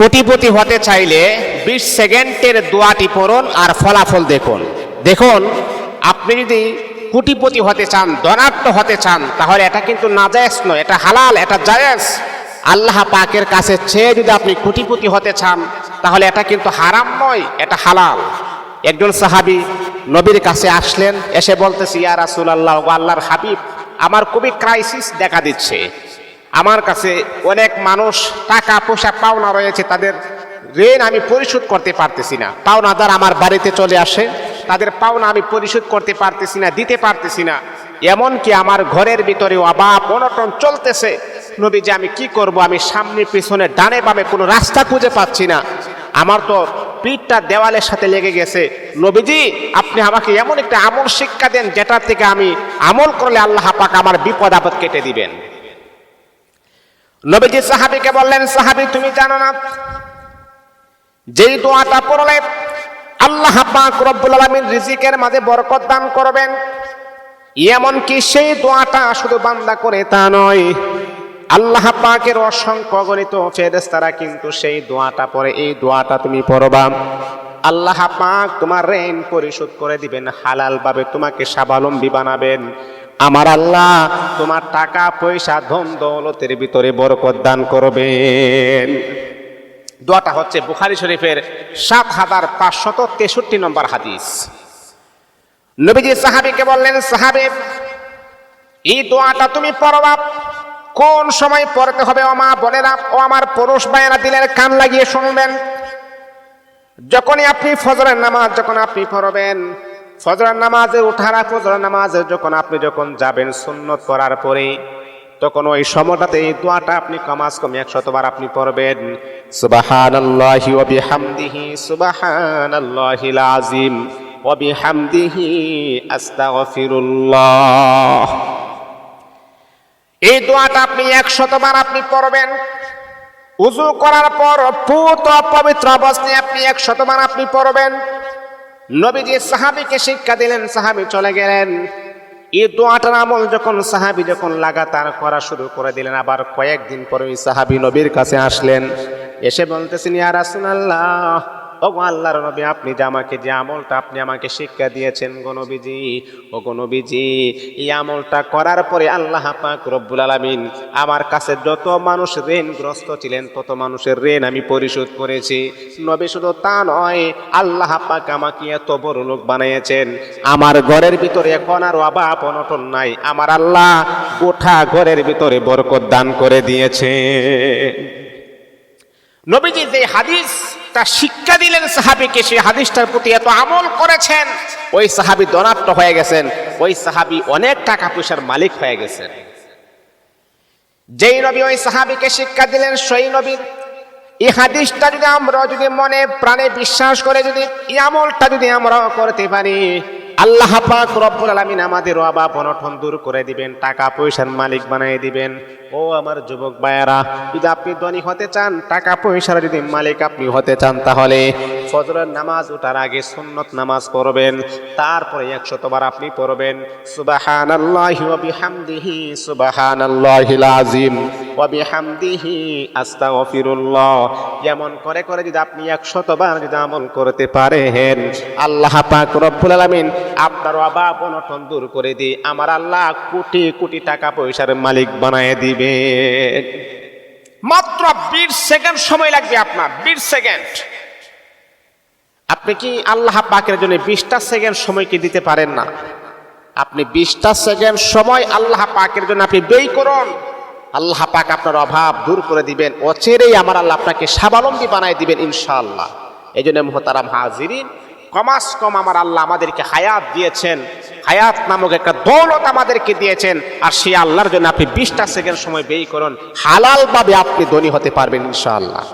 কোটিপতি হতে চাইলে 20 সেকেন্ডের দোয়াটি পড়ুন আর ফলাফল দেখুন। দেখুন, আপনি যদি কোটিপতি হতে চান, ধনাঢ্য হতে চান, তাহলে এটা কিন্তু নাজায়েজ নয়, এটা হালাল, এটা জায়েজ। আল্লাহ পাকের কাছে চেয়ে যদি আপনি কোটিপতি হতে চান, তাহলে এটা কিন্তু হারাম নয়, এটা হালাল। একজন সাহাবী নবীর কাছে আসলেন, এসে বলতেছে, ইয়া রাসূলুল্লাহ, ও আল্লাহর হাবিব, আমার খুবই ক্রাইসিস দেখা দিচ্ছে। আমার কাছে অনেক মানুষ টাকা পয়সা পাওনা রয়েছে, তাদের ঋণ আমি পরিশোধ করতে পারতেছি না। পাওনাদার আমার বাড়িতে চলে আসে, তাদের পাওনা আমি পরিশোধ করতে পারতেছি না, দিতে পারতেছি না। এমনকি আমার ঘরের ভিতরে অভাব অনটন চলতেছে। নবীজি, আমি কি করব? আমি সামনে পিছনে ডানে বামে কোনো রাস্তা খুঁজে পাচ্ছি না। আমার তো পিঠটা দেওয়ালের সাথে লেগে গেছে। নবীজি, আপনি আমাকে এমন একটা আমল শিক্ষা দেন, যেটা থেকে আমি আমল করলে আল্লাহ পাক আমার বিপদ আপদ কেটে দিবেন। নবীজি সাহাবীকে বললেন, সাহাবী, তুমি জানো না যেই দোয়াটা পড়লে আল্লাহ পাক রব্বুল আলামিন রিজিকের মাঝে বরকত দান করবেন? এমনকি সেই দোয়াটা শুধু বান্দা করে তা নয়, আল্লাহ পাকের অসংখ্য অগণিত ফেরেশতারা কিন্তু সেই দোয়াটা পড়ে। এই দোয়াটা তুমি পড়বা, আল্লাহ পাক তোমার ঋণ পরিশোধ করে দিবেন, হালাল ভাবে তোমাকে স্বাবলম্বী বানাবেন। আমার আল্লাহ তোমার টাকা পয়সা ধন দৌলতের ভিতরে বরকত দান করবেন। দোয়াটা হচ্ছে বুখারী শরীফের 7563 নম্বর হাদিস। নবীজি সাহাবীকে বললেন, সাহাবী, এই দোয়াটা তুমি পড়বা। কোন সময় পড়তে হবে ও মা বোনেরা ও আমার পুরুষ ভাইয়েরা দিলের কান লাগিয়ে শুনবেন। যখনই আপনি ফজরের নামাজ যখন আপনি পড়বেন, ফজরের নামাজে ওঠার ফজরের নামাজে যখন আপনি যাবেন সুন্নত করার পরে, তখন ওই সময়টাতে এই দোয়াটা আপনি কমাস কম 100 বার আপনি পড়বেন। সুবহানাল্লাহি ওয়া বিহামদিহি সুবহানাল্লাহিল আযীম ওয়া বিহামদিহি আস্তাগফিরুল্লাহ। এই দোয়াটা আপনি 100 বার আপনি পড়বেন। ওযু করার পর পুত পবিত্র অবস্থায় আপনি 100 বার আপনি পড়বেন। নবীজি সাহাবীকে শিক্ষা দিলেন, সাহাবী চলে গেলেন। এই দোয়াটার আমল সাহাবী লাগাতার করা শুরু করে দিলেন, আবার কয়েকদিন পরে ওই সাহাবী নবীর কাছে আসলেন, এসে বলতেছেন, ইয়া রাসূলুল্লাহ, ও গো আল্লাহর নবী, আপনি যে আমাকে যে আমলটা আপনি আমাকে শিক্ষা দিয়েছেন গো নবীজি, ও গো নবীজি, এই আমলটা করার পরে আল্লাহ পাক রব্বুল আলামিন আমার কাছে যত মানুষ ঋণগ্রস্ত ছিলেন তত মানুষের ঋণ আমি পরিশোধ করেছি। নবী, শুধু তা নয়, আল্লাহ পাক আমাকে এত বড় লোক বানিয়েছেন, আমার ঘরের ভিতরে এখন আর অভাব অনটন নাই। আমার আল্লাহ গোটা ঘরের ভিতরে বরকত দান করে দিয়েছে। নবীজি যে হাদিস তা শিক্ষা দিলেন সাহাবীকে, সেই হাদিসটার প্রতি এত আমল করেছেন, ওই সাহাবী ধনাঢ্য হয়ে গেছেন, ওই সাহাবী অনেক টাকা পয়সার মালিক হয়ে গেছেন। যেই নবী ওই সাহাবীকে শিক্ষা দিলেন, সেই নবীর এই হাদিসটা যদি আমরা মনে প্রাণে বিশ্বাস করে এই আমলটা আমরা করতে পারি, আল্লাহ পাক রব্বুল আলামিন আমাদের অভাব অনটন দূর করে দিবেন, টাকা পয়সার মালিক বানিয়ে দিবেন। ও আমার যুবক ভাইয়েরা, যদি আপনি ধনী হতে চান, টাকা পয়সার মালিক আপনি হতে চান, তাহলে ফজরের নামাজ ওঠার আগে সুন্নত নামাজ পড়বেন, তারপরে 100 বার আপনি পড়বেন সুবহানাল্লাহি ওয়া বিহামদিহি সুবহানাল্লাহিল আযীম ওয়া বিহামদিহি আস্তাগফিরুল্লাহ। যেমন করে যদি আপনি 100 বার আমল করতে পারেন, আল্লাহ পাক রব্বুল আলামিন আপনার অভাব অনটন দূর করে দিয়ে আমার আল্লাহ কোটি কোটি টাকা পয়সার মালিক বানায় দিবে। মাত্র 20 সেকেন্ড সময় লাগবে আপনার, 20 সেকেন্ড। আপনি কি আল্লাহ পাকের জন্য 20টা সেকেন্ড সময় কি দিতে পারেন না? আপনি 20টা সেকেন্ড সময় আল্লাহ পাকের জন্য আপনি ব্যয় করুন, আল্লাহ পাক আপনার অভাব দূর করে দিবেন, অচিরেই আমার আল্লাহ আপনাকে স্বাবলম্বী বানায় দিবেন ইনশাআল্লাহ। এই জন্য মুহতারাম হাজিরিন, কমাস কম আমার আল্লাহ আমাদেরকে হায়াত দিয়েছেন, হায়াত নামক একটা দৌলত আমাদেরকে দিয়েছেন, আর সেই আল্লাহর জন্য আপনি 20টা সেকেন্ড সময় ব্যয় করুন, হালাল ভাবে আপনি ধনী হতে পারবেন ইনশাআল্লাহ।